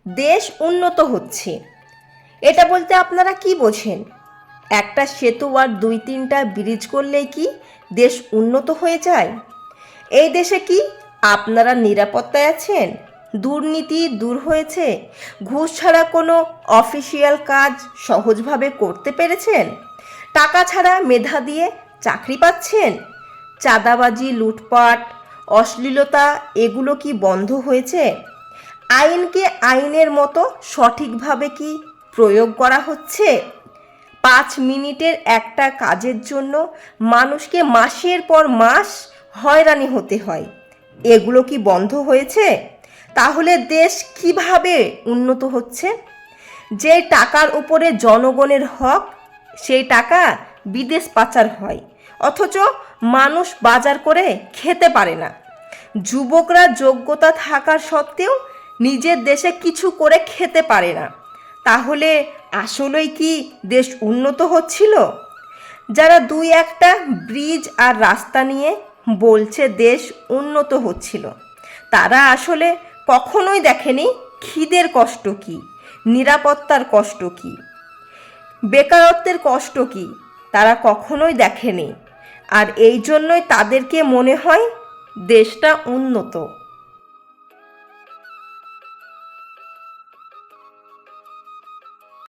দেশ উন্নত হচ্ছে, এটা বলতে আপনারা কি বোঝেন? একটা সেতু আর 2-3টা ব্রিজ করলেই কি দেশ উন্নত হয়ে যায়? এই দেশে কি আপনারা নিরাপত্তায় আছেন? দুর্নীতি দূর হয়েছে? ঘুষ ছাড়া কোনো অফিসিয়াল কাজ সহজভাবে করতে পেরেছেন? টাকা ছাড়া মেধা দিয়ে চাকরি পাচ্ছেন? চাঁদাবাজি, লুটপাট, অশ্লীলতা এগুলো কি বন্ধ হয়েছে? আইনকে আইনের মতো সঠিকভাবে কি প্রয়োগ করা হচ্ছে? 5 মিনিটের একটা কাজের জন্য মানুষকে মাসের পর মাস হয়রানি হতে হয়, এগুলো কি বন্ধ হয়েছে? তাহলে দেশ কিভাবে উন্নত হচ্ছে? যে টাকার উপরে জনগণের হক, সেই টাকা বিদেশ পাচার হয়, অথচ মানুষ বাজার করে খেতে পারে না। যুবকরা যোগ্যতা থাকার সত্ত্বেও নিজের দেশে কিছু করে খেতে পারে না। তাহলে আসলেই কি দেশ উন্নত হচ্ছিল? যারা 2-1টা ব্রিজ আর রাস্তা নিয়ে বলছে দেশ উন্নত হচ্ছিল, তারা আসলে কখনোই দেখেনি খিদের কষ্ট কি, নিরাপত্তার কষ্ট কি, বেকারত্বের কষ্ট কি, তারা কখনোই দেখেনি। আর এই জন্যই তাদেরকে মনে হয় দেশটা উন্নত।